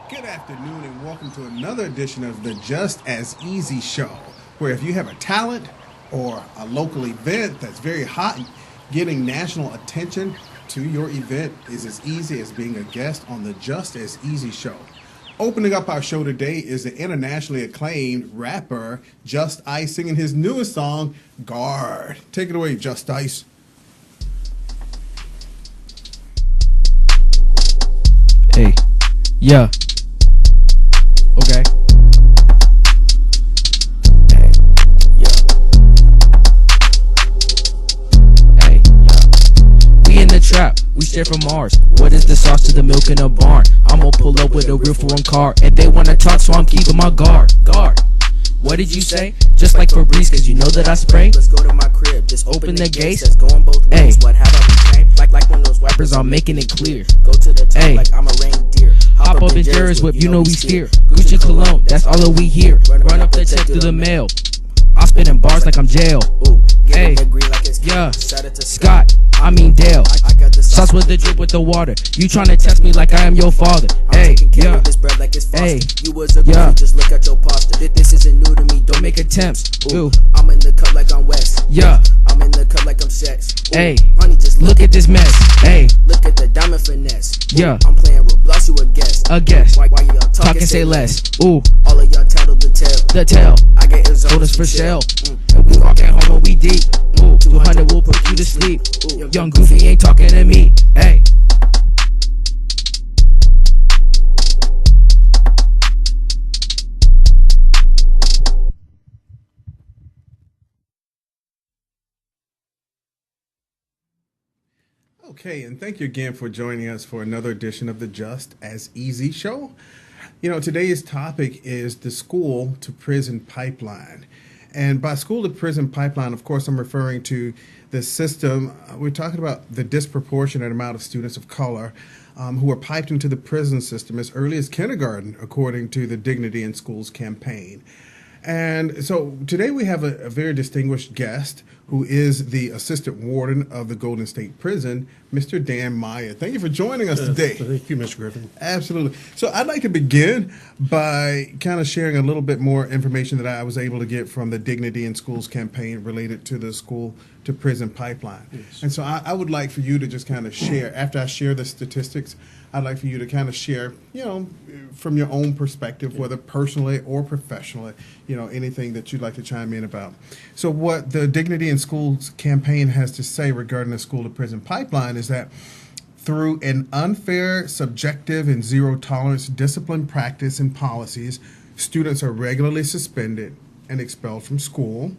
Good afternoon and welcome to another edition of the Just As Easy Show, where if you have a talent or a local event that's very hot, getting national attention to your event is as easy as being a guest on the Just As Easy Show. Opening up our show today is the internationally acclaimed rapper Just Icee singing his newest song, Guard. Take it away, Just Icee. Hey, yeah. Okay. Hey, yeah. Hey, yeah. We in the trap, we straight from Mars. What is the sauce to the milk in a barn? I'ma pull up with a real foreign car, and they wanna talk, so I'm keeping my guard. What did you say? Just like Febreze, cause you know that I spray. Let's go to my crib, just open the gates. That's going both ways. What have I became? Like one of those rappers, I'm making it clear. Go to the top like I'm a reindeer. Hop up in Jerry's whip, you know we steer. Gucci cologne, that's all that we hear. Run up the check through the mail. I'll spit in bars like I'm jail. Hey, yeah, Scott, I mean Dale. Sauce with the drip with the water. You tryna test me like I am your father. Hey, yeah, hey, yeah. Just look at your posture. This isn't new to me. Don't make attempts. Ooh, I'm in the cup like I'm West. Yeah, I'm in the cup like I'm Sex. Hey, honey, just look at this mess. Hey, look at the diamond finesse. Yeah, I'm playing Roblox. You a guest. A guest. Why y'all talking? Say less. Ooh, all of y'all titled the tail. The tail. I get Arizona's for shell. And we walk at home when we deep. Ooh, 200 will put you to sleep. Ooh, young Goofy ain't talking to me. Hey. Okay, and thank you again for joining us for another edition of the Just As Easy Show. You know, today's topic is the school to prison pipeline. And by school to prison pipeline, of course, I'm referring to the system. We're talking about the disproportionate amount of students of color who are piped into the prison system as early as kindergarten, according to the Dignity in Schools campaign. And so today we have a very distinguished guest who is the assistant warden of the Golden State Prison, Mr. Dan Meyer. Thank you for joining us today. Thank you, Mr. Griffin. Absolutely. So I'd like to begin by kind of sharing a little bit more information that I was able to get from the Dignity in Schools campaign related to the school to prison pipeline. Yes. And so I would like for you to just kind of share, after I share the statistics, I'd like for you to kind of share, you know, from your own perspective, whether personally or professionally, you know, anything that you'd like to chime in about. So what the Dignity in Schools campaign has to say regarding the school to prison pipeline is that through an unfair, subjective, and zero tolerance discipline practice and policies, students are regularly suspended and expelled from school.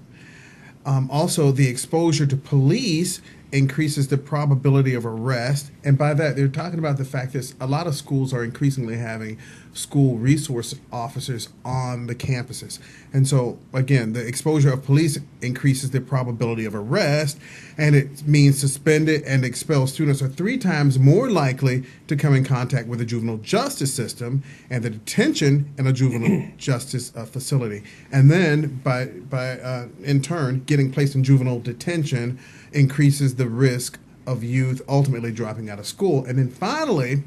Also, the exposure to police increases the probability of arrest. And by that, they're talking about the fact that a lot of schools are increasingly having school resource officers on the campuses. And so, again, the exposure of police increases the probability of arrest, and it means suspended and expelled students are 3 times more likely to come in contact with the juvenile justice system and the detention in a juvenile justice facility. And then, by in turn, getting placed in juvenile detention increases the risk of youth ultimately dropping out of school. And then finally,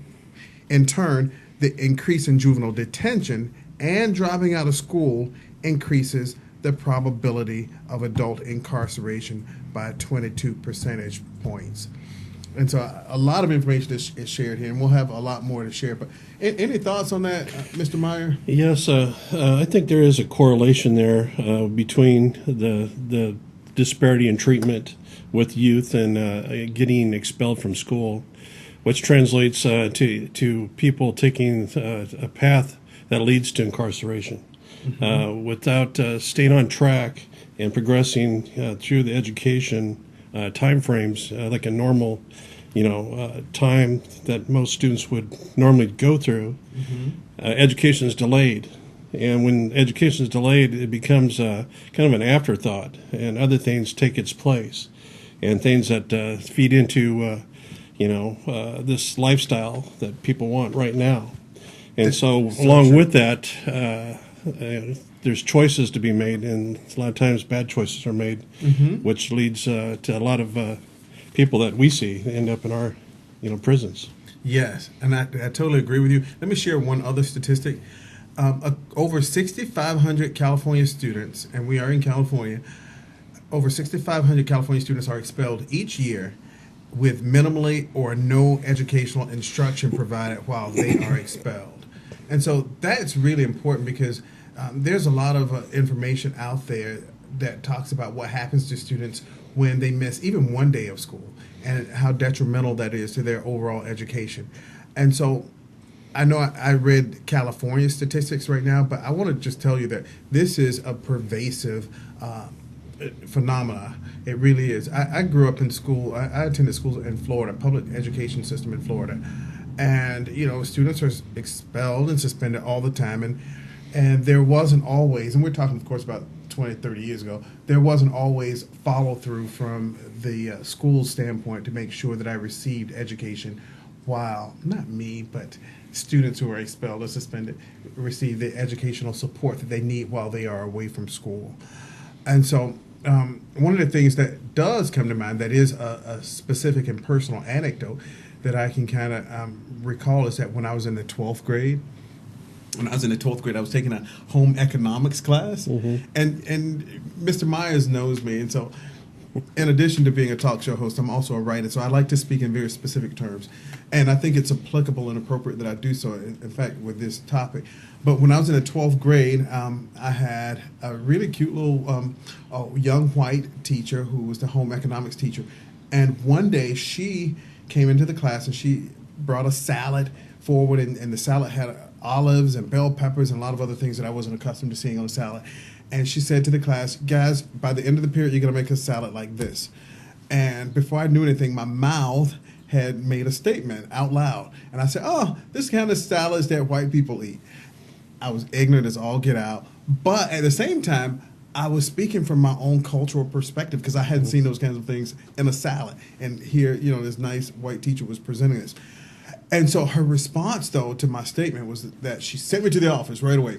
in turn, the increase in juvenile detention and dropping out of school increases the probability of adult incarceration by 22 percentage points. And so a lot of information is shared here, and we'll have a lot more to share. But any thoughts on that, Mr. Meyer? Yes, I think there is a correlation there between the disparity in treatment with youth and getting expelled from school, which translates to people taking a path that leads to incarceration. Without staying on track and progressing through the education time frames like a normal, time that most students would normally go through, education is delayed. And when education is delayed, it becomes kind of an afterthought, and other things take its place, and things that feed into this lifestyle that people want right now. And so along with that, there's choices to be made, and a lot of times bad choices are made, which leads to a lot of people that we see end up in our prisons. Yes, and I totally agree with you. Let me share one other statistic. Over 6,500 California students, and we are in California, over 6,500 California students are expelled each year with minimally or no educational instruction provided while they are expelled. And so that's really important because there's a lot of information out there that talks about what happens to students when they miss even one day of school and how detrimental that is to their overall education. And so I know I read California statistics right now, but I want to just tell you that this is a pervasive phenomena. It really is. I grew up in school. I attended schools in Florida, public education system in Florida, and students are expelled and suspended all the time, and there wasn't always, and we're talking of course about 20, 30 years ago, there wasn't always follow through from the school standpoint to make sure that I received education while, not me, but students who are expelled or suspended receive the educational support that they need while they are away from school. And so one of the things that does come to mind that is a specific and personal anecdote that I can kind of recall is that when I was in the 12th grade, I was taking a home economics class, and Mr. Myers knows me, and so in addition to being a talk show host, I'm also a writer, so I like to speak in very specific terms, and I think it's applicable and appropriate that I do so, in fact, with this topic. But when I was in the 12th grade, I had a really cute little young white teacher who was the home economics teacher, and one day she came into the class and she brought a salad forward, and the salad had olives and bell peppers and a lot of other things that I wasn't accustomed to seeing on a salad. And she said to the class, guys, by the end of the period, you're going to make a salad like this. And before I knew anything, my mouth had made a statement out loud. And I said, oh, this kind of salads that white people eat. I was ignorant as all get out. But at the same time, I was speaking from my own cultural perspective because I hadn't seen those kinds of things in a salad. And here, this nice white teacher was presenting this. And so her response, though, to my statement was that she sent me to the office right away.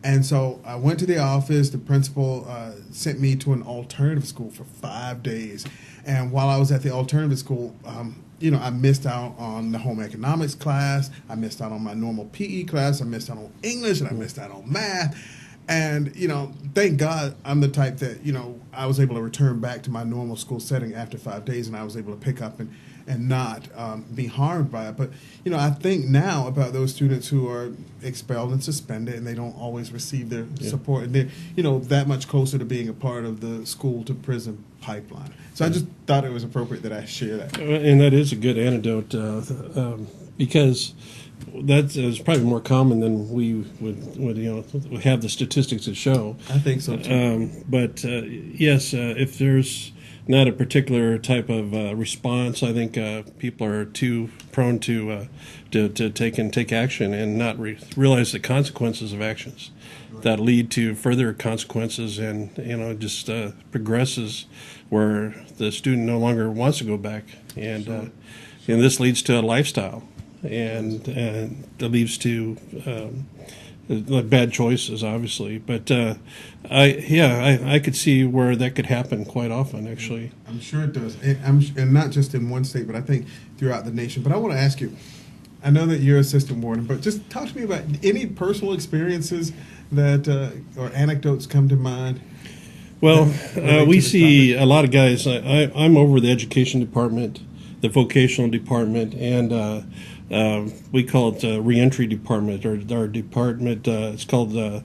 And so I went to the office. The principal sent me to an alternative school for 5 days. And while I was at the alternative school, I missed out on the home economics class. I missed out on my normal PE class. I missed out on English, and I missed out on math. And, thank God I'm the type that, I was able to return back to my normal school setting after 5 days, and I was able to pick up and not be harmed by it. But, I think now about those students who are expelled and suspended and they don't always receive their support. And they're, that much closer to being a part of the school to prison pipeline. So I just thought it was appropriate that I share that. And that is a good anecdote because that is probably more common than we would have the statistics that show. I think so too. But yes, if there's not a particular type of response, I think people are too prone to take action and not realize the consequences of actions that lead to further consequences, and just progresses where the student no longer wants to go back, and this leads to a lifestyle, and it leads to bad choices, obviously. But I could see where that could happen quite often, actually. I'm sure it does, and not just in one state, but I think throughout the nation. But I want to ask you, I know that you're assistant warden, but just talk to me about any personal experiences that or anecdotes come to mind. Well, we see a lot of guys. I'm over the education department, the vocational department, and we call it reentry department, or our department. It's called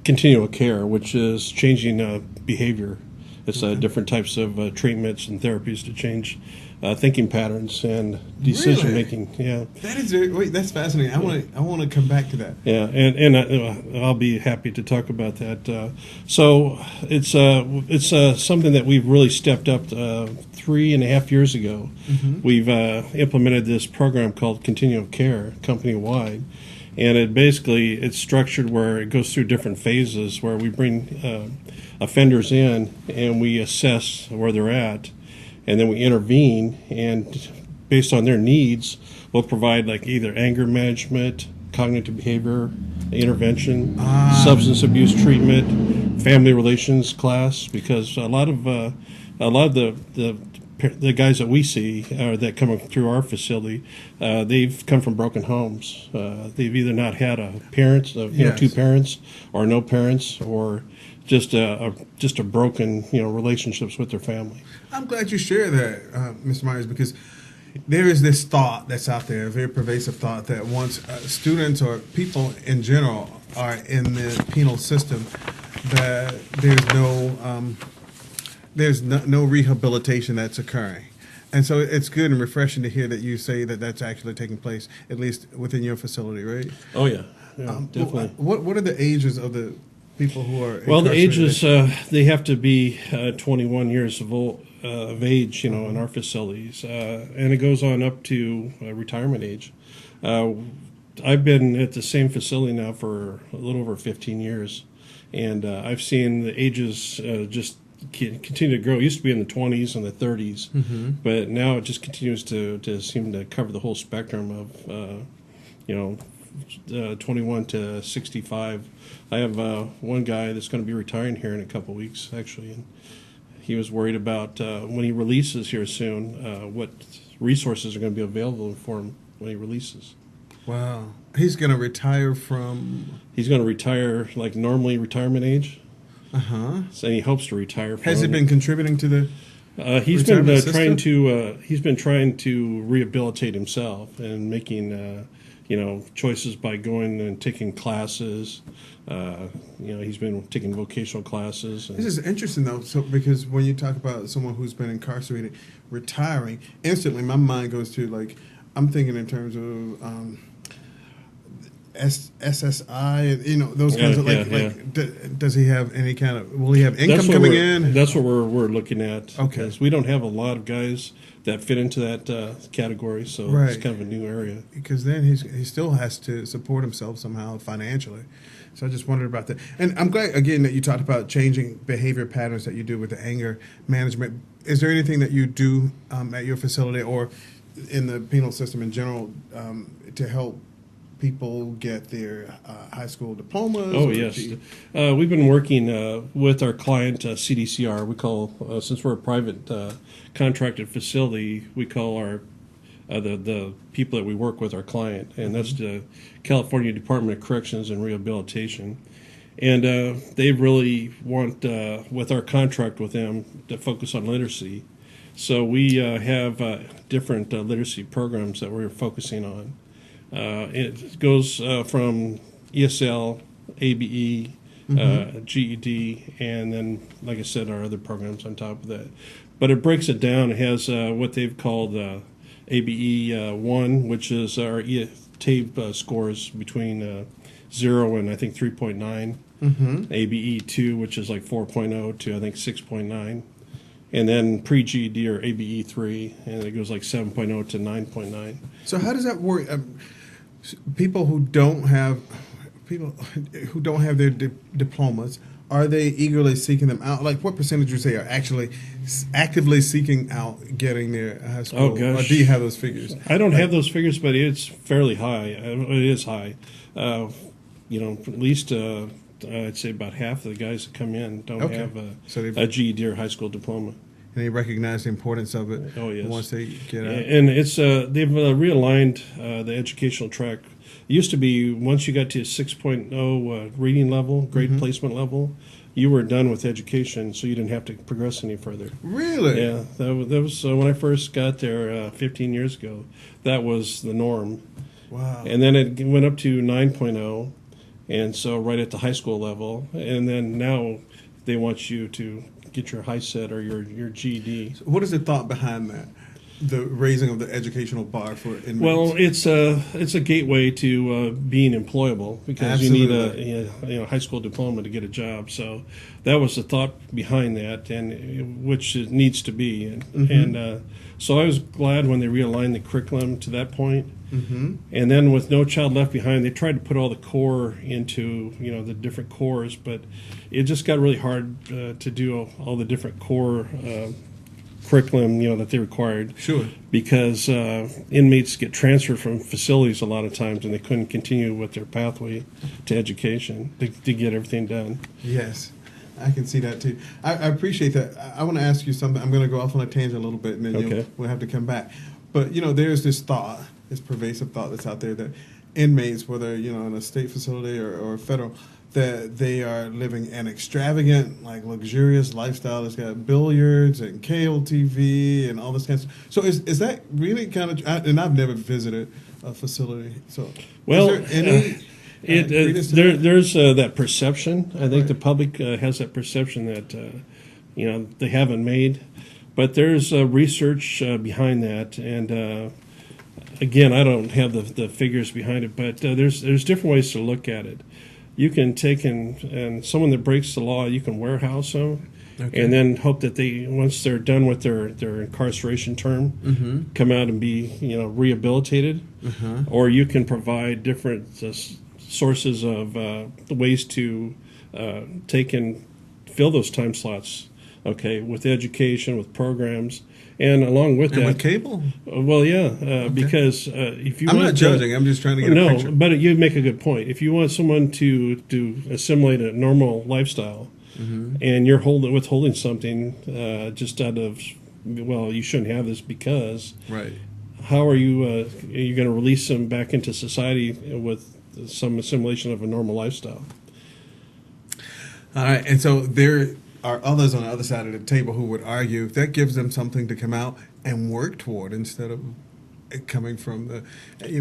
continual care, which is changing behavior. It's different types of treatments and therapies to change thinking patterns and decision making. Yeah, that is that's fascinating. I want to come back to that. Yeah, and I'll be happy to talk about that. So it's something that we've really stepped up 3.5 years ago. Mm-hmm. We've implemented this program called Continuum Care company wide, and it's structured where it goes through different phases where we bring offenders in and we assess where they're at. And then we intervene, and based on their needs, we'll provide either anger management, cognitive behavior intervention, substance abuse treatment, family relations class. Because a lot of the the guys that we see that come through our facility, they've come from broken homes. They've either not had a parent, Yes. two parents, or no parents, or just a broken relationships with their family. I'm glad you share that, Mr. Myers, because there is this thought that's out there, a very pervasive thought, that once students or people in general are in the penal system, that there's no rehabilitation that's occurring. And so it's good and refreshing to hear that you say that that's actually taking place, at least within your facility, right? Oh, yeah, definitely. What are the ages of the people who are Well, the incarcerated? ages, they have to be 21 years of age, in our facilities. And it goes on up to retirement age. I've been at the same facility now for a little over 15 years. And I've seen the ages just continue to grow. It used to be in the 20s and the 30s, but now it just continues to seem to cover the whole spectrum of, 21 to 65. I have one guy that's going to be retiring here in a couple weeks, actually, and he was worried about when he releases here soon, what resources are going to be available for him when he releases. Wow. He's going to retire from... He's going to retire like normally retirement age. Uh-huh. So he hopes to retire. Has he been contributing to the... He's been retirement trying to rehabilitate himself and making choices by going and taking classes. He's been taking vocational classes. This is interesting, though, because when you talk about someone who's been incarcerated retiring, instantly my mind goes to, like, I'm thinking in terms of SSI, those kinds of, does he have any kind of, will he have income coming in? That's what we're looking at. Okay. Because we don't have a lot of guys that fit into that category, so Right. it's kind of a new area. Because then he still has to support himself somehow financially. So I just wondered about that. And I'm glad, again, that you talked about changing behavior patterns that you do with the anger management. Is there anything that you do at your facility or in the penal system in general to help people get their high school diplomas? Oh, yes. We've been working with our client, CDCR. We call, since we're a private contracted facility, we call our the people that we work with our client, and that's the California Department of Corrections and Rehabilitation. And they really want, with our contract with them, to focus on literacy. So we have different literacy programs that we're focusing on. It goes from ESL, ABE, GED, and then, like I said, our other programs on top of that. But it breaks it down. It has what they've called ABE 1, which is our TABE scores between 0 and I think 3.9. ABE 2, which is like 4.0 to I think 6.9. And then pre-GED or ABE 3, and it goes like 7.0 to 9.9. So how does that work? People who don't have their diplomas, are they eagerly seeking them out? Like, what percentage would you say are actually actively seeking out getting their high school? Oh, gosh. Or do you have those figures? I don't have those figures, but it's fairly high. It is high. At least I'd say about half of the guys that come in don't have a GED or high school diploma. And they recognize the importance of it. Oh, yes. Once they get out. And it's they've realigned the educational track. It used to be once you got to 6.0 reading level, grade placement level, you were done with education, so you didn't have to progress any further. Really? Yeah, that was when I first got there 15 years ago. That was the norm. Wow. And then it went up to 9.0, and so right at the high school level. And then now they want you to get your high set or your GED. So what is the thought behind that? The raising of the educational bar for inmates? Well, it's a gateway to being employable because Absolutely. You need a high school diploma to get a job. So that was the thought behind that, and which it needs to be. And so I was glad when they realigned the curriculum to that point. And then with No Child Left Behind, they tried to put all the core into the different cores, but it just got really hard to do all the different core curriculum that they required. Sure. Because inmates get transferred from facilities a lot of times, and they couldn't continue with their pathway to education to get everything done. Yes. I can see that too. I appreciate that. I want to ask you something. I'm going to go off on a tangent a little bit, and then Okay. we'll have to come back. But there's this thought, this pervasive thought that's out there that inmates, whether in a state facility or federal, that they are living an extravagant, like luxurious lifestyle. It's got billiards and cable TV and all this kind of stuff. So is that really kind of? And I've never visited a facility. So Well, is there any? there's that perception. I think Right. the public has that perception that they haven't made, but there's research behind that. And again, I don't have the figures behind it, but there's different ways to look at it. You can take and someone that breaks the law, you can warehouse them, Okay. and then hope that they, once they're done with their incarceration term, come out and be rehabilitated. Or you can provide different sources of ways to take and fill those time slots. Okay, with education, with programs, and along with And that, with cable? well, yeah, because if you I'm want not judging. I'm just trying to get a no, picture. but you make a good point. If you want someone to assimilate a normal lifestyle, and you're withholding something just out of, well, you shouldn't have this because, Right. how are you going to release them back into society with some assimilation of a normal lifestyle? All right. And so there are others on the other side of the table who would argue that gives them something to come out and work toward instead of coming from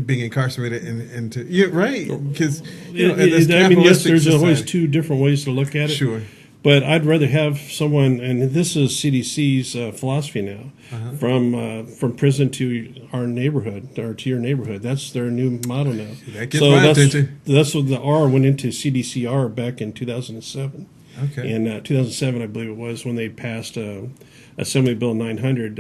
being incarcerated into right, because yes, there's always two different ways to look at it. Sure. But I'd rather have someone, and this is CDC's philosophy now, from prison to our neighborhood or to your neighborhood. That's their new motto now. That gets my attention. That's what the R went into CDCR back in 2007. Okay. In 2007, I believe it was, when they passed Assembly Bill 900.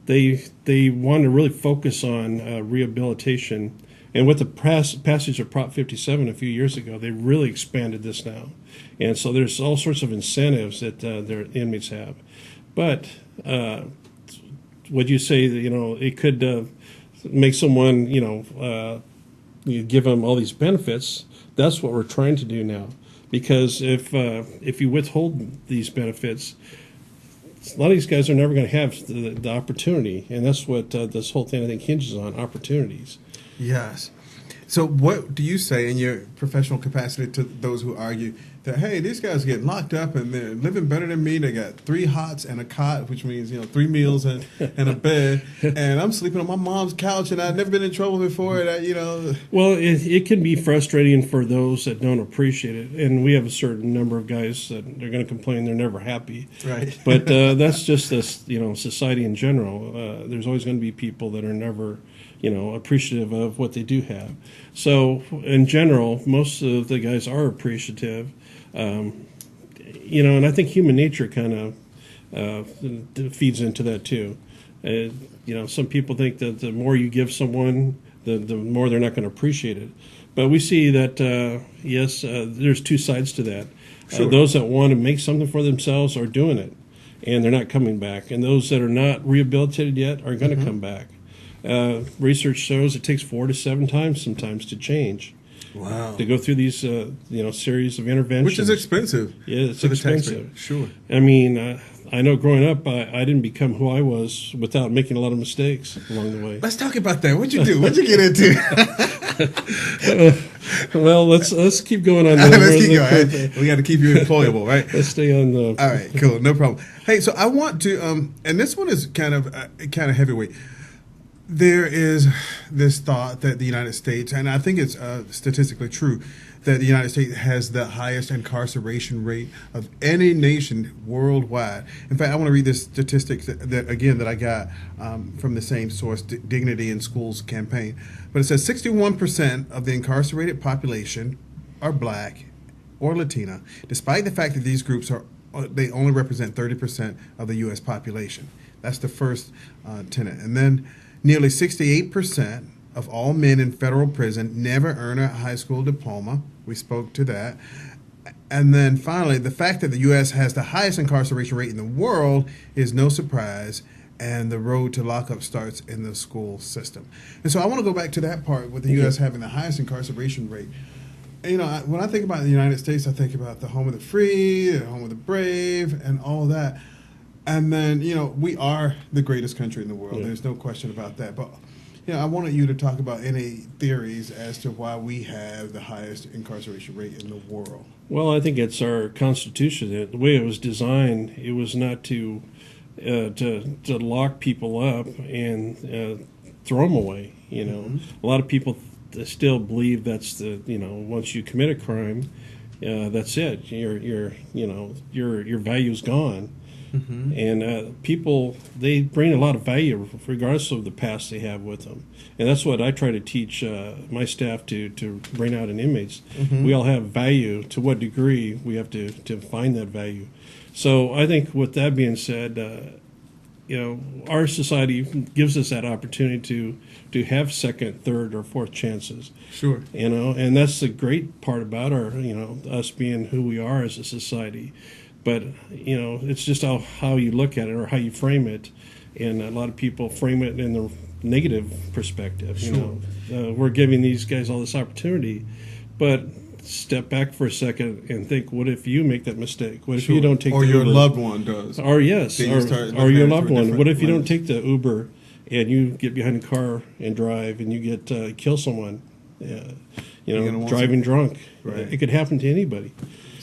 They wanted to really focus on rehabilitation. And with the passage of Prop 57 a few years ago, they really expanded this now. And so there's all sorts of incentives that their inmates have. But would you say that, it could make someone, you give them all these benefits? That's what we're trying to do now. Because if you withhold these benefits, a lot of these guys are never going to have the opportunity. And that's what this whole thing, I think, hinges on, opportunities. Yes. So what do you say in your professional capacity to those who argue that, hey, these guys are getting locked up and they're living better than me. They got 3 hots and a cot, which means, 3 meals and a bed. And I'm sleeping on my mom's couch and I've never been in trouble before. Well, it can be frustrating for those that don't appreciate it. And we have a certain number of guys that they're going to complain they're never happy. Right. But that's just this, society in general. There's always going to be people that are never appreciative of what they do have. So in general, most of the guys are appreciative. And I think human nature kind of feeds into that too. Some people think that the more you give someone, the more they're not going to appreciate it. But we see that, yes, there's two sides to that. Sure. Those that want to make something for themselves are doing it, and they're not coming back. And those that are not rehabilitated yet are going to come back. Research shows it takes 4 to 7 times sometimes to change. Wow. To go through these, series of interventions. Which is expensive. Yeah, it's for the expensive. taxpayer. Sure. I mean, I know growing up, I didn't become who I was without making a lot of mistakes along the way. Let's talk about that. What'd you do? What'd you get into? Well, let's keep going on. Let's keep going. We got to keep you employable, right? Let's stay on the. All right, cool, no problem. Hey, so I want to, and this one is kind of heavyweight. There is this thought that the United States, and I think it's statistically true, that the United States has the highest incarceration rate of any nation worldwide. In fact, I want to read this statistic that I got from the same source, Dignity in Schools campaign. But it says 61% of the incarcerated population are Black or Latina, despite the fact that these groups they only represent 30% of the U.S. population. That's the first tenet. And then nearly 68% of all men in federal prison never earn a high school diploma. We spoke to that. And then finally, the fact that the U.S. has the highest incarceration rate in the world is no surprise, and the road to lockup starts in the school system. And so I want to go back to that part with the U.S. having the highest incarceration rate. When I think about the United States, I think about the home of the free, the home of the brave, and all of that. And then, we are the greatest country in the world. Yeah. There's no question about that. But, I wanted you to talk about any theories as to why we have the highest incarceration rate in the world. Well, I think it's our Constitution. The way it was designed, it was not to lock people up and throw them away. A lot of people still believe that's once you commit a crime, that's it. Your value's gone. Mm-hmm. And people, they bring a lot of value regardless of the past they have with them. And that's what I try to teach my staff to bring out in inmates. Mm-hmm. We all have value. To what degree we have to find that value. So I think with that being said, our society gives us that opportunity to have second, third, or fourth chances. Sure. And that's the great part about us being who we are as a society. But, it's just how you look at it or how you frame it. And a lot of people frame it in the negative perspective. Sure. We're giving these guys all this opportunity. But step back for a second and think, what if you make that mistake? What if you don't take or the your Uber? Loved one does. Or yes, or your loved one. What if you don't take the Uber and you get behind a car and drive and you get kill someone? Driving drunk. Right. It could happen to anybody.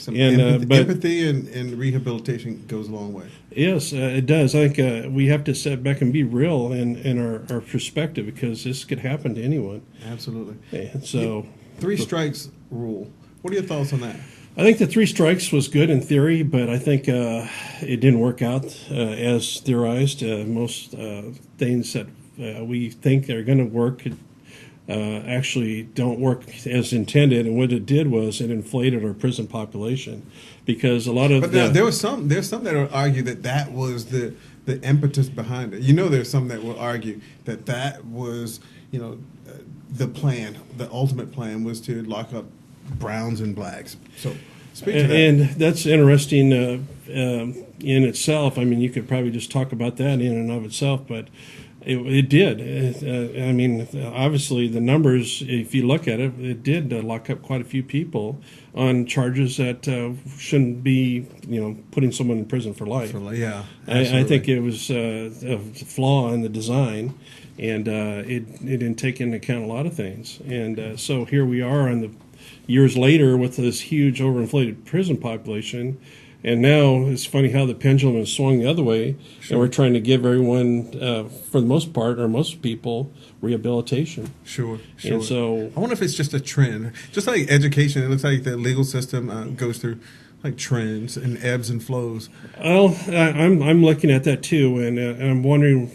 Empathy and rehabilitation goes a long way. Yes, it does. I think we have to step back and be real in our perspective because this could happen to anyone. Absolutely. And so, 3 strikes rule. What are your thoughts on that? I think the 3 strikes was good in theory, but I think it didn't work out as theorized. Most things that we think are going to work actually don't work as intended, and what it did was it inflated our prison population because a lot of. But there's some that will argue that was the impetus behind it. There's some that will argue that was the plan. The ultimate plan was to lock up browns and blacks. So. And that's interesting in itself. I mean, you could probably just talk about that in and of itself, but it did. Obviously, the numbers, if you look at it, it did lock up quite a few people on charges that shouldn't be, putting someone in prison for life. Yeah, I think it was a flaw in the design, and it didn't take into account a lot of things. And so here we are on the years later with this huge overinflated prison population, and now it's funny how the pendulum has swung the other way. Sure. And we're trying to give everyone, for the most part, or most people, rehabilitation. Sure. And so I wonder if it's just a trend, just like education. It looks like the legal system goes through like trends and ebbs and flows. Well, I'm looking at that too, and I'm wondering,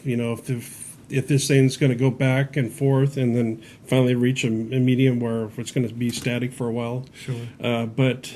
if this thing's going to go back and forth and then finally reach a medium where it's going to be static for a while. Sure. But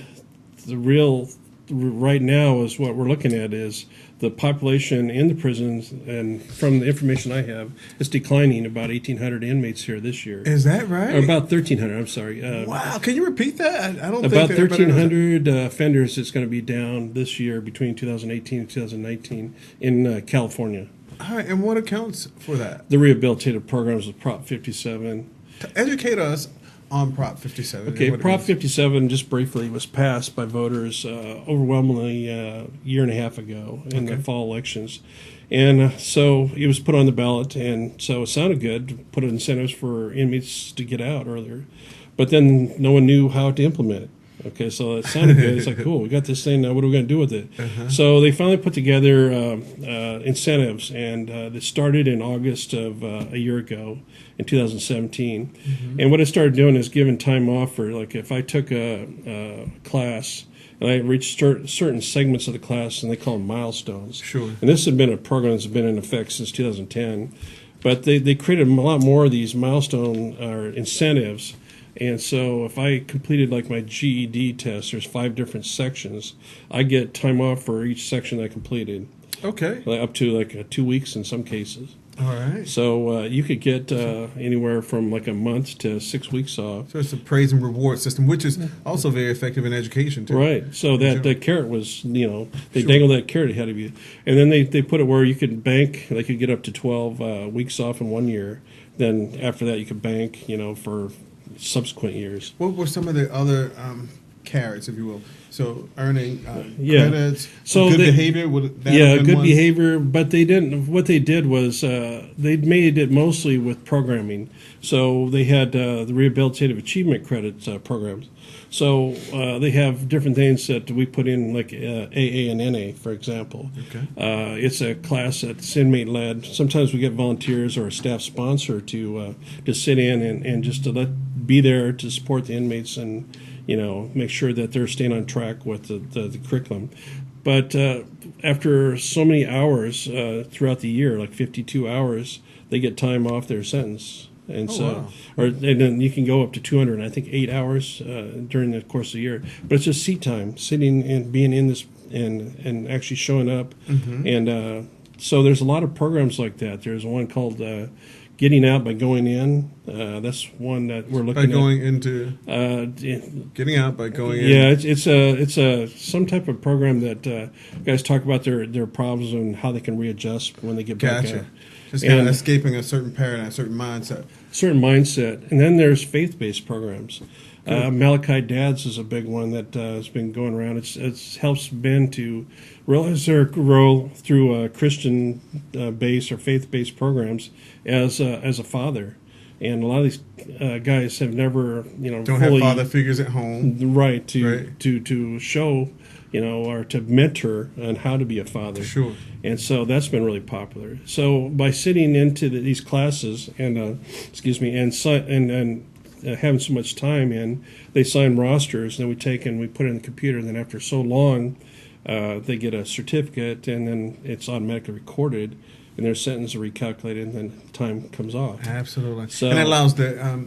the real right now is what we're looking at is the population in the prisons, and from the information I have, it's declining. About 1,800 inmates here this year. Is that right? Or about 1,300, I'm sorry. Wow, can you repeat that? I don't about think about 1,300 offenders is going to be down this year between 2018 and 2019 in California. All right, and what accounts for that? The rehabilitative programs of Prop 57. Educate us on Prop 57. Okay, Prop 57, just briefly, was passed by voters overwhelmingly a year and a half ago in the fall elections. And so it was put on the ballot, and so it sounded good to put incentives for inmates to get out earlier. But then no one knew how to implement it. Okay, so it sounded good. It's like, cool, we got this thing now. What are we going to do with it? Uh-huh. So they finally put together incentives, and it started in August of a year ago, in 2017. Mm-hmm. And what I started doing is giving time off for, like, if I took a class and I reached certain segments of the class, and they call them milestones. Sure. And this had been a program that's been in effect since 2010. But they created a lot more of these milestone incentives. And so if I completed like my GED test, there's 5 different sections, I get time off for each section I completed. Okay. Up to like 2 weeks in some cases. All right. So you could get anywhere from like a month to 6 weeks off. So it's a praise and reward system, which is also very effective in education too. Right. So that carrot was, they dangled that carrot ahead of you. And then they put it where you could bank, they could get up to 12 weeks off in 1 year. Then after that you could bank, for subsequent years. What were some of the other carrots, if you will? So earning Yeah. credits, So good they- behavior. Would that Yeah, have been good one? behavior, but they didn't. What they did was they made it mostly with programming. So they had the rehabilitative achievement credit programs. So they have different things that we put in, like AA and NA, for example. Okay. It's a class that's inmate led. Sometimes we get volunteers or a staff sponsor to sit in and just to be there to support the inmates and make sure that they're staying on track with the curriculum. But after so many hours throughout the year, like 52 hours, they get time off their sentence. And wow. and then you can go up to 200, I think 8 hours during the course of the year. But it's just seat time, sitting and being in this and actually showing up. Mm-hmm. And so there's a lot of programs like that. There's one called Getting Out by Going In. That's one that we're looking By going into at. getting out by going in. Yeah, it's a some type of program that guys talk about their problems and how they can readjust when they get back Gotcha. out. Just kind of And- escaping a certain paradigm, a certain mindset. Certain mindset, and then there's faith-based programs. Malachi Dads is a big one that has been going around. It helps men to realize their role through Christian based or faith-based programs as a father. And a lot of these guys have never, Don't fully have father figures at home. right to Right. to show, or to mentor on how to be a father. Sure. And so that's been really popular. So by sitting into these classes and having so much time in, they sign rosters, and then we take and we put it in the computer, and then after so long, they get a certificate, and then it's automatically recorded, and their sentence is recalculated, and then time comes off. Absolutely. So- and it allows the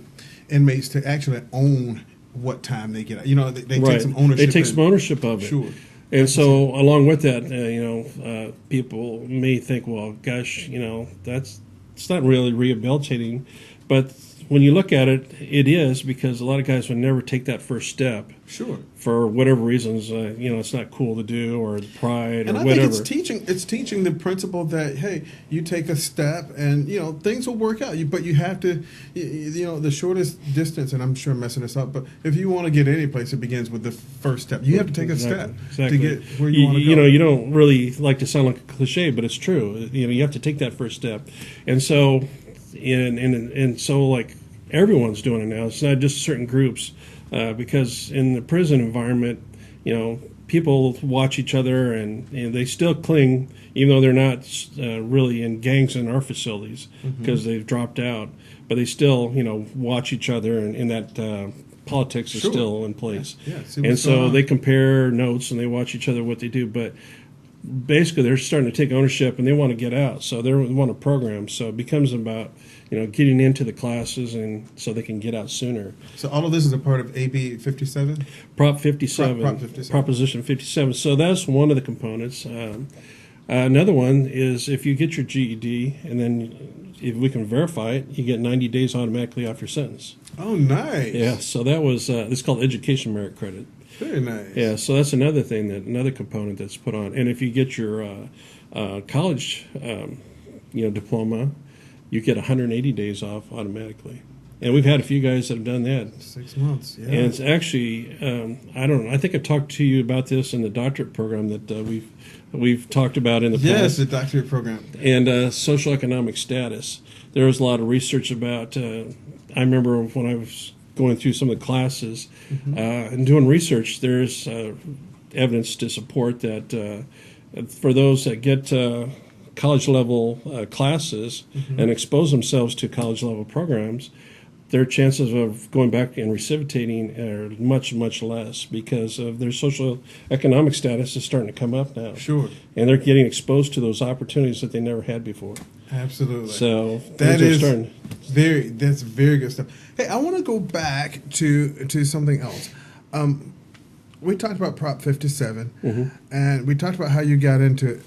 inmates to actually own what time they get out. They take some ownership. They take some ownership of it. Sure. And so, along with that, people may think, well, gosh, it's not really rehabilitating. But when you look at it, it is, because a lot of guys would never take that first step Sure. for whatever reasons. It's not cool to do, or pride, And or I whatever. think it's teaching the principle that, hey, you take a step and things will work out. But you have to, the shortest distance, and I'm sure I'm messing this up, but if you want to get any place, it begins with the first step. You have to take a step Exactly. to get where you want to go. You don't really like to sound like a cliche, but it's true. You have to take that first step, and so like everyone's doing it now. It's not just certain groups, because in the prison environment, people watch each other, and they still cling, even though they're not really in gangs in our facilities because they've dropped out. But they still, watch each other, and that politics is Sure. still in place. Yeah, see and what's so going on. they compare notes and they watch each other what they do, but basically they're starting to take ownership and they want to get out, so they want a program. So it becomes about getting into the classes, and so they can get out sooner. So all of this is a part of AB 57? Prop 57, Prop 57. Proposition 57. So that's one of the components. Another one is if you get your GED, and then if we can verify it, you get 90 days automatically off your sentence. Oh, nice. Yeah, so that was it's called education merit credit. Very nice. Yeah, so that's another component that's put on. And if you get your college, diploma, you get 180 days off automatically. And we've had a few guys that have done that. 6 months, yeah. And it's actually, I don't know, I think I talked to you about this in the doctorate program that we've talked about in the Yes, past. the doctorate program. And social economic status. There was a lot of research about, I remember when I was going through some of the classes and doing research, there's evidence to support that for those that get college level classes and expose themselves to college level programs, their chances of going back and recidivating are much, much less because of their social economic status is starting to come up now. Sure. And they're getting exposed to those opportunities that they never had before. Absolutely. So That things are is starting. that's very good stuff. Hey, I want to go back to something else. We talked about Prop 57, and we talked about how you got into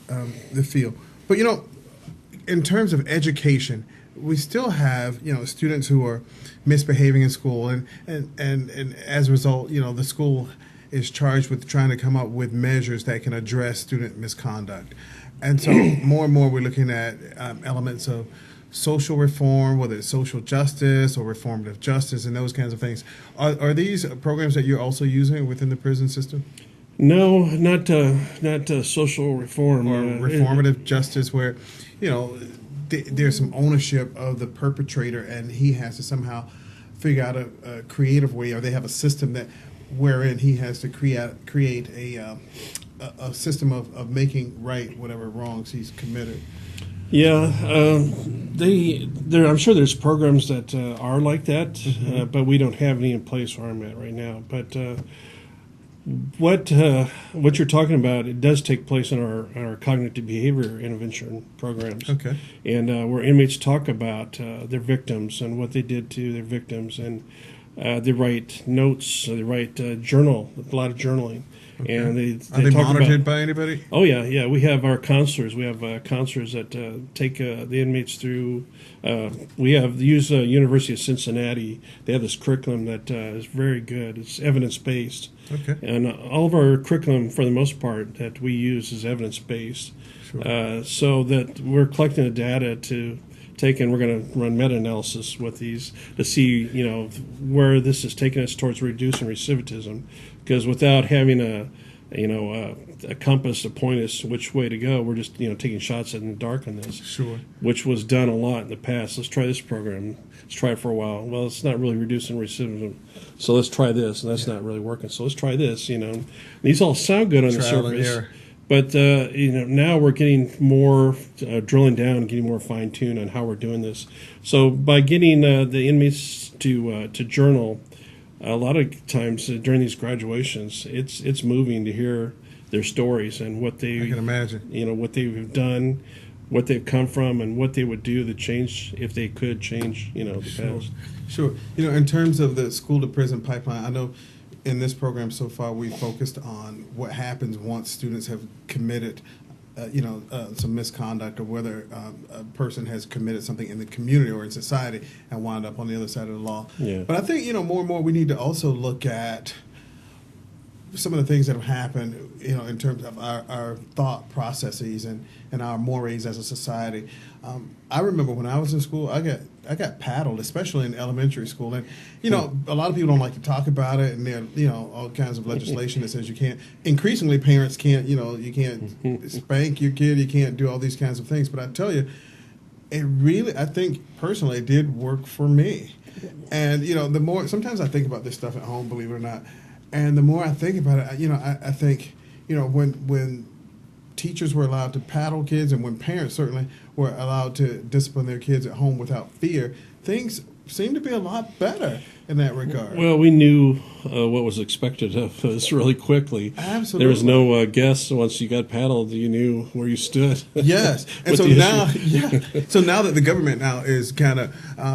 the field. But in terms of education, we still have students who are misbehaving in school, and as a result, the school is charged with trying to come up with measures that can address student misconduct. And so more and more we're looking at elements of social reform, whether it's social justice or reformative justice and those kinds of things. Are these programs that you're also using within the prison system? No, not social reform Or reformative justice where, there's some ownership of the perpetrator and he has to somehow figure out a creative way, or they have a system that wherein he has to create a system of making right whatever wrongs he's committed. Yeah, I'm sure there's programs that are like that, but we don't have any in place where I'm at right now. But what you're talking about, it does take place in our cognitive behavior intervention programs. Okay. And where inmates talk about their victims and what they did to their victims, and they write notes, they write journal, a lot of journaling. Okay. And Are they they talk monitored about, by anybody? Oh yeah. We have our counselors. We have counselors that take the inmates through. We use University of Cincinnati. They have this curriculum that is very good. It's evidence based. Okay. And all of our curriculum, for the most part, that we use is evidence based. Sure. So that we're collecting the data to take, and we're going to run meta-analysis with these to see, where this is taking us towards reducing recidivism. Because without having a compass to point us which way to go, we're just taking shots in the dark on this. Sure. Which was done a lot in the past. Let's try this program. Let's try it for a while. Well, it's not really reducing recidivism, so let's try this, and that's not really working. So let's try this. These all sound good on the Trial and surface. error. But now we're getting more drilling down, getting more fine tuned on how we're doing this. So by getting the inmates to journal, a lot of times during these graduations, it's moving to hear their stories and what they I can imagine. What they've done, what they've come from, and what they would do to change if they could change the past. Sure. In terms of the school to prison pipeline, I know in this program so far we focused on what happens once students have committed some misconduct, or whether a person has committed something in the community or in society and wound up on the other side of the law. Yeah. But I think more and more we need to also look at some of the things that have happened, in terms of our thought processes and our mores as a society. I remember when I was in school, I got paddled, especially in elementary school, and a lot of people don't like to talk about it, and there all kinds of legislation that says you can't. Increasingly, parents can't. You can't spank your kid, you can't do all these kinds of things. But I tell you, it really, I think personally, it did work for me. And the more sometimes I think about this stuff at home, believe it or not. And the more I think about it, I think, when teachers were allowed to paddle kids, and when parents certainly were allowed to discipline their kids at home without fear, things seem to be a lot better in that regard. Well, we knew what was expected of us really quickly. Absolutely. There was no guess. Once you got paddled, you knew where you stood. Yes. And so now that the government now is kind of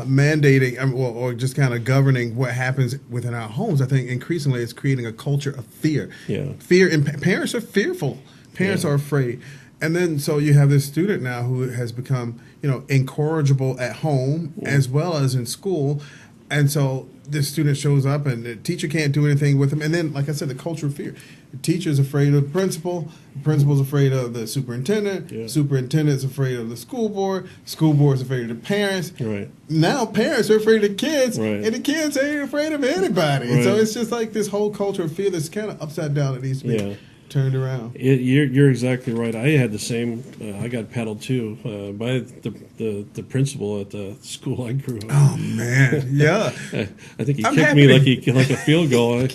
mandating or just kind of governing what happens within our homes, I think increasingly it's creating a culture of fear. Yeah. Fear, and parents are fearful. Parents are afraid. And then so you have this student now who has become, incorrigible at home as well as in school. And so this student shows up and the teacher can't do anything with him. And then, like I said, the culture of fear. The teacher's afraid of the principal's afraid of the superintendent, superintendent's afraid of the school board's afraid of the parents. Right. Now parents are afraid of the kids, right. and the kids ain't afraid of anybody. Right. So it's just like this whole culture of fear that's kind of upside down. It needs to be turned around. You're exactly right. I had the same. I got paddled too by the principal at the school I grew up. Oh man, yeah. I think he kicked me like a field goal. I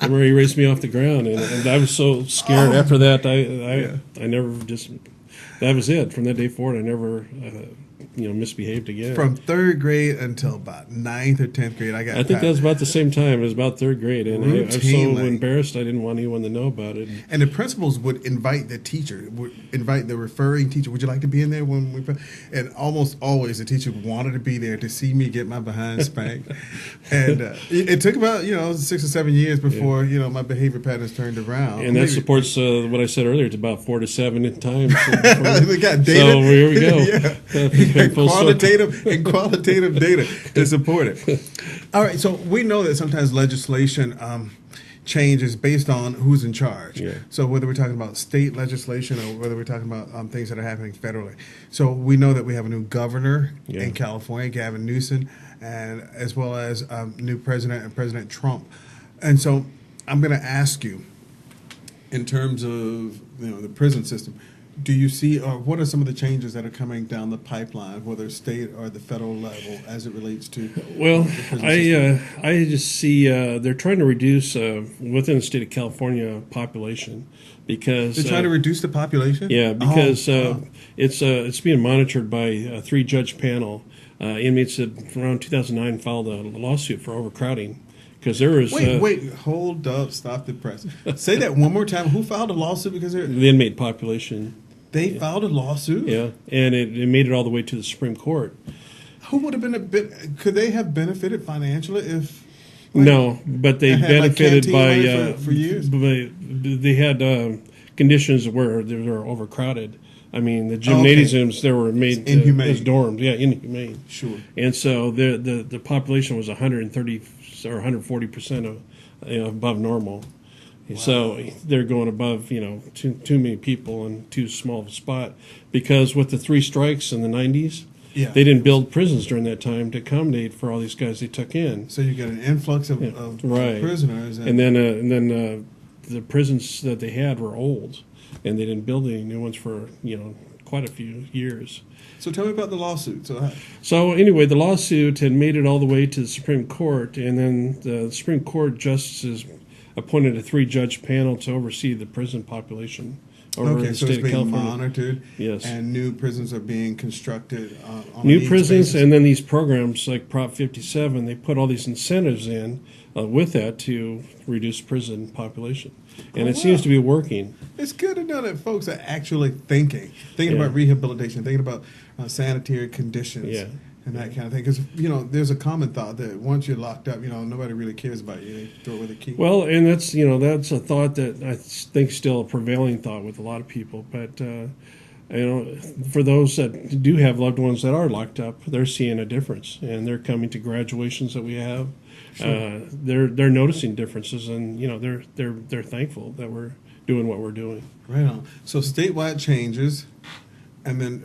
remember he raced me off the ground, and I was so scared. After that, I never just. That was it. From that day forward, I never. Misbehaved again. From third grade until about 9th or 10th grade, I think that was about the same time. It was about third grade, and I was so routinely embarrassed I didn't want anyone to know about it. And the principals would invite the teacher, would invite the referring teacher. Would you like to be in there when we? And almost always the teacher wanted to be there to see me get my behind spanked. And it took about 6 or 7 years before my behavior patterns turned around. And that supports what I said earlier. It's about 4 to 7 times. We got data. So here we go. Quantitative and qualitative data to support it. All right, so we know that sometimes legislation, changes based on who's in charge. Yeah. So whether we're talking about state legislation or whether we're talking about things that are happening federally. So we know that we have a new governor in California, Gavin Newsom, and as well as new president and President Trump. And so I'm going to ask you, in terms of the prison system, do you see, or what are some of the changes that are coming down the pipeline, whether state or the federal level, as it relates to? Well, I just see they're trying to reduce within the state of California population because they're trying to reduce the population. Yeah, because it's being monitored by a 3-judge panel. Inmates that around 2009 filed a lawsuit for overcrowding. Because there was wait, hold up, stop the press. Say that one more time. Who filed a lawsuit because the inmate population? They filed a lawsuit. Yeah, and it made it all the way to the Supreme Court. Who would have been could they have benefited financially if? No, but they benefited by for years. They had conditions where they were overcrowded. I mean, the gymnasiums they were made as dorms. Yeah, inhumane. Sure. And so the population was 130 or 140% above normal. Wow. So they're going above, too many people in too small of a spot. Because with the 3 strikes in the 90s, they didn't build prisons during that time to accommodate for all these guys they took in. So you get an influx of prisoners. And then the prisons that they had were old, and they didn't build any new ones for, quite a few years. So tell me about the lawsuit. So anyway, the lawsuit had made it all the way to the Supreme Court, and then the Supreme Court justices appointed a 3-judge panel to oversee the prison population over in the state of California. It's being monitored. Yes. And new prisons are being constructed on new prisons, and then these programs like Prop 57, they put all these incentives in with that to reduce prison population. And it seems to be working. It's good to know that folks are actually thinking about rehabilitation, thinking about sanitary conditions and that kind of thing. Because, there's a common thought that once you're locked up, nobody really cares about you. They throw away the key. Well, and that's a thought that I think still a prevailing thought with a lot of people. But, for those that do have loved ones that are locked up, they're seeing a difference. And they're coming to graduations that we have. Sure. They're noticing differences, and they're thankful that we're doing what we're doing. Right on. So statewide changes, and then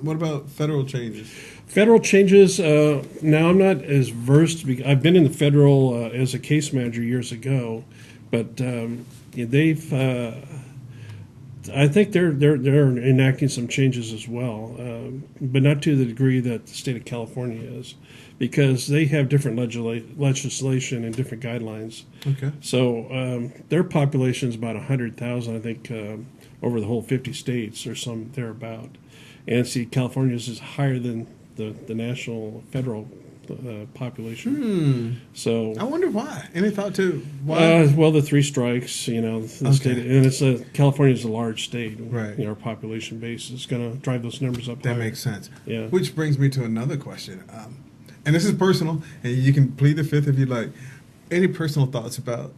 what about federal changes? Federal changes. Now I'm not as versed. I've been in the federal as a case manager years ago, but they've. I think they're enacting some changes as well, but not to the degree that the state of California is, because they have different legislation and different guidelines. Okay. So their population is about 100,000, I think, over the whole 50 states or some thereabout. And see, California's is higher than the national federal population. So I wonder why. Any thought to why? Well, the 3 strikes, the state, and California's a large state. Right. Our population base is going to drive those numbers up. That higher. makes sense. Yeah. Which brings me to another question, and this is personal, and you can plead the fifth if you like. Any personal thoughts about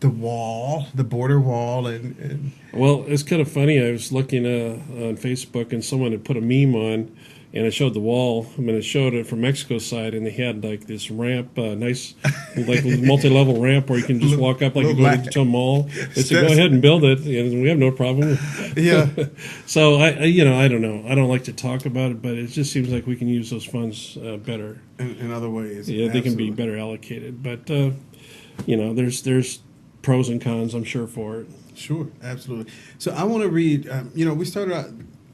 the wall, the border wall, and Well, it's kind of funny. I was looking on Facebook, and someone had put a meme on. And it showed the wall. It showed it from Mexico's side, and they had like this ramp, nice, like multi-level ramp where you can just walk up like you go to a mall. They said, "Go ahead and build it. We have no problem." Yeah. So I don't know. I don't like to talk about it, but it just seems like we can use those funds better in other ways. Yeah, they can be better allocated. But there's pros and cons, I'm sure, for it. Sure, absolutely. So I want to read. We started out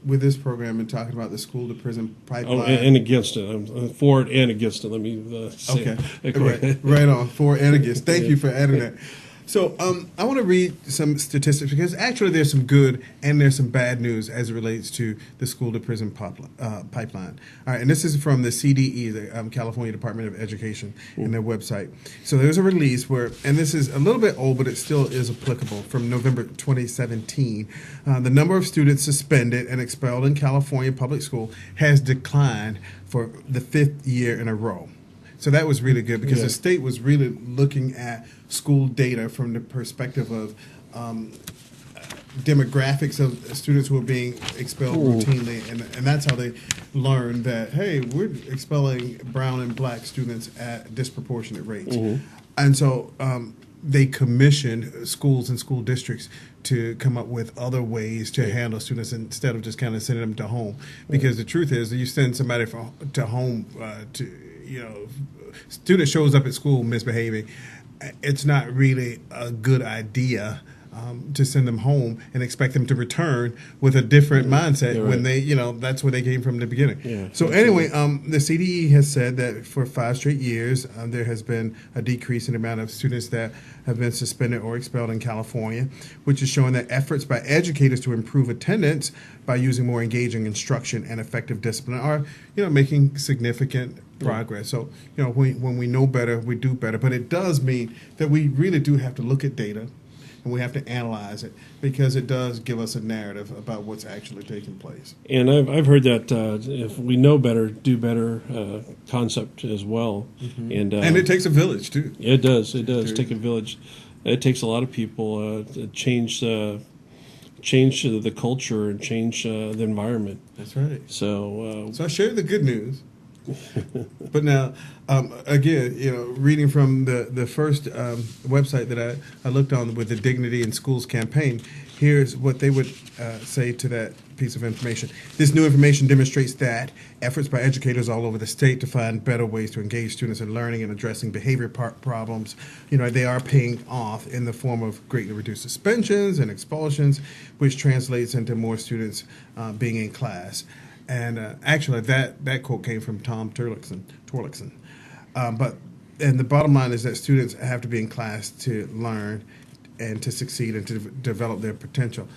with this program and talking about the school to prison pipeline. Oh, and against it. I'm for it and against it. Let me say Okay. Right on. For and against. Thank you for adding that. So I want to read some statistics because actually there's some good and there's some bad news as it relates to the school to prison pipeline. All right, and this is from the CDE, the California Department of Education, and their website. So there's a release where, and this is a little bit old, but it still is applicable, from November 2017. The number of students suspended and expelled in California public school has declined for the 5th year in a row. So that was really good because the state was really looking at school data from the perspective of demographics of students who are being expelled routinely, and that's how they learned that, hey, we're expelling brown and black students at disproportionate rates. And so they commissioned schools and school districts to come up with other ways to handle students instead of just kind of sending them to home. Because the truth is, you send somebody to home student shows up at school misbehaving, it's not really a good idea to send them home and expect them to return with a different mindset when they, that's where they came from in the beginning. Yeah, so anyway, the CDE has said that for 5 straight years, there has been a decrease in the amount of students that have been suspended or expelled in California, which is showing that efforts by educators to improve attendance by using more engaging instruction and effective discipline are, making significant progress. So, when we know better, we do better. But it does mean that we really do have to look at data and we have to analyze it because it does give us a narrative about what's actually taking place. And I've heard that if we know better, do better concept as well. Mm-hmm. And it takes a village, too. It does. It does take a village. It takes a lot of people to change the culture and change the environment. That's right. So I shared the good news. But now, again, reading from the first website that I looked on with the Dignity in Schools campaign, here's what they would say to that piece of information. This new information demonstrates that efforts by educators all over the state to find better ways to engage students in learning and addressing behavior problems, they are paying off in the form of greatly reduced suspensions and expulsions, which translates into more students being in class. And actually, that quote came from Tom Torlakson. And the bottom line is that students have to be in class to learn and to succeed and to develop their potential.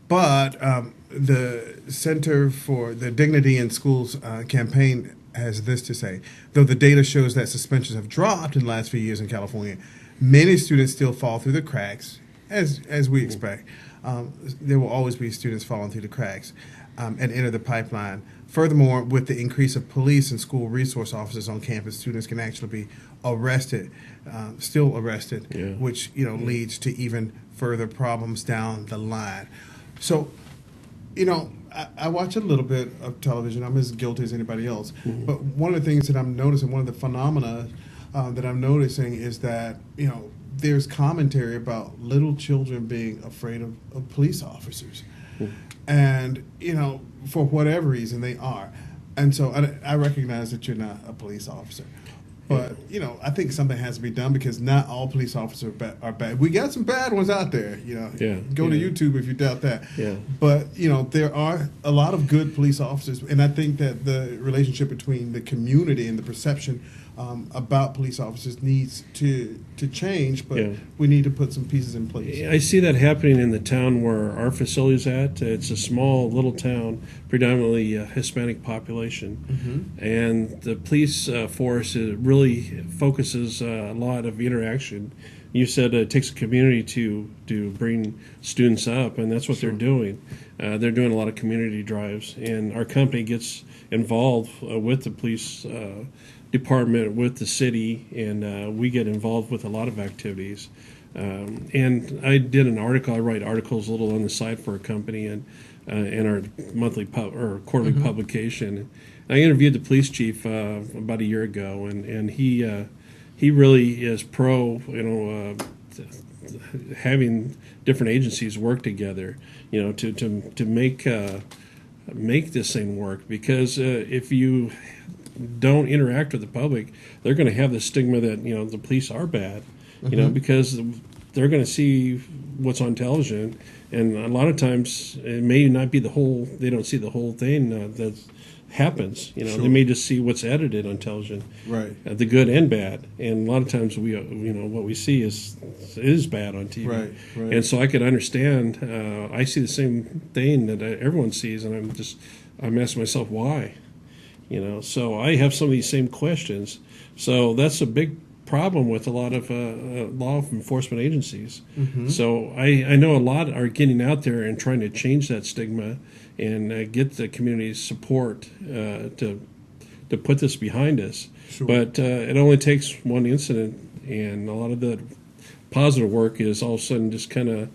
But the Center for the Dignity in Schools campaign has this to say. Though the data shows that suspensions have dropped in the last few years in California, many students still fall through the cracks, as we expect. There will always be students falling through the cracks. And enter the pipeline. Furthermore, with the increase of police and school resource officers on campus, students can actually be arrested, which leads to even further problems down the line. So, I watch a little bit of television. I'm as guilty as anybody else. Mm-hmm. But one of the things that I'm noticing, one of the phenomena that I'm noticing is that, there's commentary about little children being afraid of police officers. Mm-hmm. And, for whatever reason, they are. And so I recognize that you're not a police officer. But, I think something has to be done because not all police officers are bad. We got some bad ones out there, Go to YouTube if you doubt that. Yeah. But, there are a lot of good police officers. And I think that the relationship between the community and the perception about police officers needs to change, but we need to put some pieces in place. I see that happening in the town where our facility is at. It's a small little town, predominantly Hispanic population, and the police force really focuses a lot of interaction. You said it takes a community to bring students up, and that's what they're doing. They're doing a lot of community drives, and our company gets involved with the police department, with the city, and we get involved with a lot of activities. And I did an article. I write articles a little on the side for a company and in our monthly or quarterly publication. I interviewed the police chief about a year ago, and he really is pro, having different agencies work together, to make this thing work. Because if you don't interact with the public, they're going to have the stigma that the police are bad, because they're going to see what's on television, and a lot of times it may not be they don't see the whole thing that happens. They may just see what's edited on television, right? The good and bad, and a lot of times what we see is bad on TV, right? And so I could understand. I see the same thing that everyone sees, and I'm asking myself why. So I have some of these same questions. So that's a big problem with a lot of law enforcement agencies. Mm-hmm. So I know a lot are getting out there and trying to change that stigma and get the community's support to put this behind us. Sure. But it only takes one incident, and a lot of the positive work is all of a sudden just kind of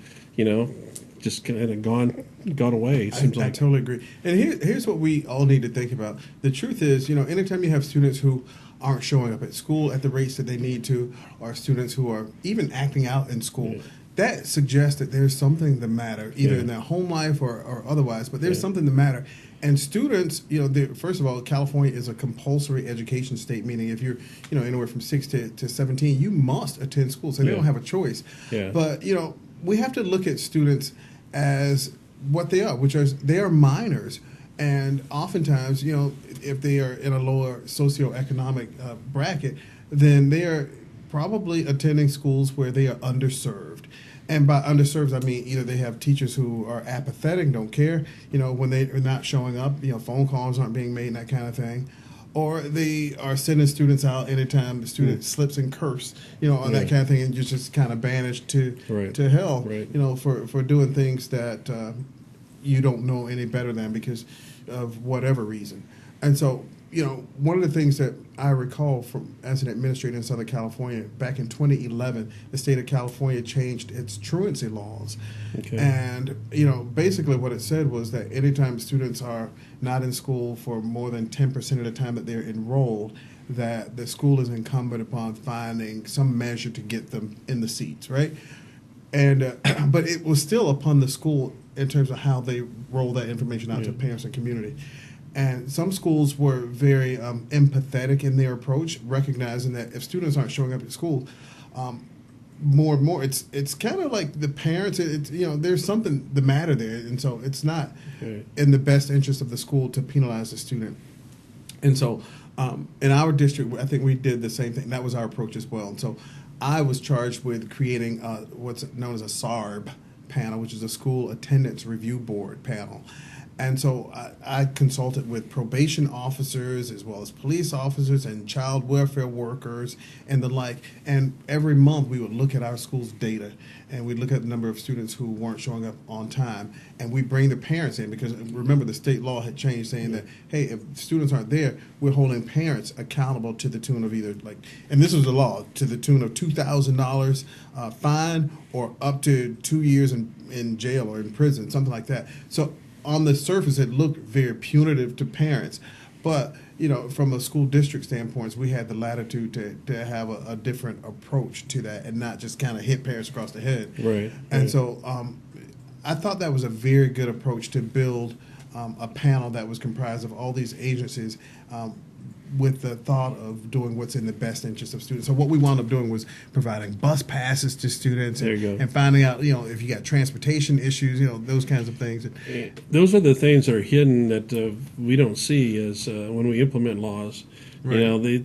gone away. It seems I totally agree. And here's what we all need to think about. The truth is, anytime you have students who aren't showing up at school at the rates that they need to, or students who are even acting out in school. Yeah. That suggests that there's something the matter, either Yeah. in their home life or otherwise, but there's Yeah. something the matter. And students, first of all, California is a compulsory education state, meaning if you're, anywhere from 6 to 17, you must attend school. So they Yeah. don't have a choice. Yeah. But, we have to look at students as what they are, they are minors. And oftentimes, if they are in a lower socioeconomic bracket, then they are probably attending schools where they are underserved. And by underserved, I mean either they have teachers who are apathetic, don't care, when they are not showing up, phone calls aren't being made, and that kind of thing. Or they are sending students out anytime the student slips and cursed, or that kind of thing, and you're just kind of banished to hell, for doing things that you don't know any better than because of whatever reason. And so, one of the things that I recall from as an administrator in Southern California, back in 2011, the state of California changed its truancy laws. Okay. And, basically what it said was that anytime students are not in school for more than 10% of the time that they're enrolled, that the school is incumbent upon finding some measure to get them in the seats, right? And but it was still upon the school in terms of how they roll that information out to parents and community. And some schools were very empathetic in their approach, recognizing that if students aren't showing up at school, more and more, it's kind of like the parents. There's something the matter there, and so it's not in the best interest of the school to penalize the student. And so, in our district, I think we did the same thing. That was our approach as well. And so, I was charged with creating what's known as a SARB panel, which is a school attendance review board panel. And so I consulted with probation officers as well as police officers and child welfare workers and the like. And every month we would look at our school's data and we'd look at the number of students who weren't showing up on time. And we bring the parents in because remember the state law had changed saying that, hey, if students aren't there, we're holding parents accountable to the tune of either and this was the law, to the tune of $2,000 fine or up to 2 years in jail or in prison, something like that. So on the surface, it looked very punitive to parents. But, from a school district standpoint, we had the latitude to have a different approach to that and not just kind of hit parents across the head. Right. And so I thought that was a very good approach to build a panel that was comprised of all these agencies with the thought of doing what's in the best interest of students. So what we wound up doing was providing bus passes to students and finding out, if you got transportation issues, those kinds of things. Those are the things that are hidden that we don't see as when we implement laws. Right.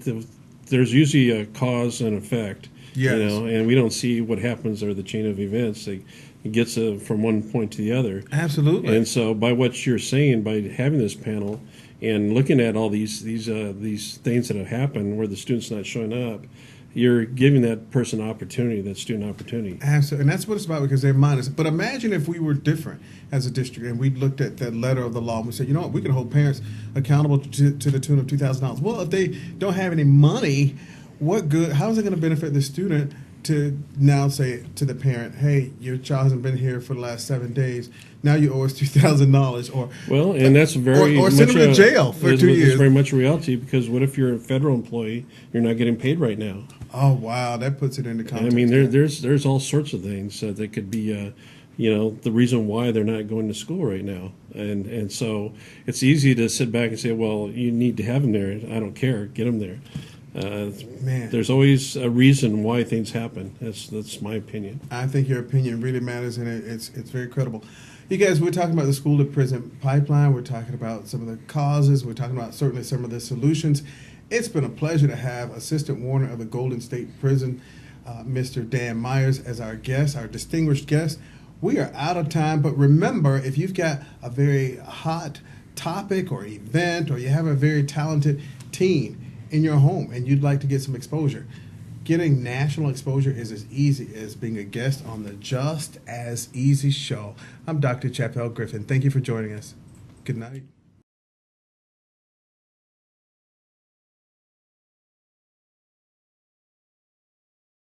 There's usually a cause and effect, Yes. and we don't see what happens or the chain of events. It gets from one point to the other. Absolutely. And so by what you're saying, by having this panel, and looking at all these things that have happened where the student's not showing up, you're giving that person opportunity, that student opportunity. Absolutely. And that's what it's about because they're minors. But imagine if we were different as a district and we looked at that letter of the law and we said, we can hold parents accountable to the tune of $2,000. Well, if they don't have any money, what good? How is it going to benefit the student to now say to the parent, hey, your child hasn't been here for the last 7 days. Now you owe us $2,000, and that's very or send them to jail for 2 years. It's very much a reality because what if you're a federal employee, you're not getting paid right now? Oh wow, that puts it into context. I mean, there's all sorts of things that could be, the reason why they're not going to school right now, and so it's easy to sit back and say, well, you need to have them there. I don't care, get them there. Man, there's always a reason why things happen. That's my opinion. I think your opinion really matters, and it's very credible. You guys, we're talking about the school to prison pipeline. We're talking about some of the causes. We're talking about certainly some of the solutions. It's been a pleasure to have Assistant Warden of the Golden State Prison, Mr. Dan Myers, as our guest, our distinguished guest. We are out of time, but remember, if you've got a very hot topic or event, or you have a very talented teen in your home and you'd like to get some exposure, getting national exposure is as easy as being a guest on the Just As Easy show. I'm Dr. Chappelle Griffin. Thank you for joining us. Good night.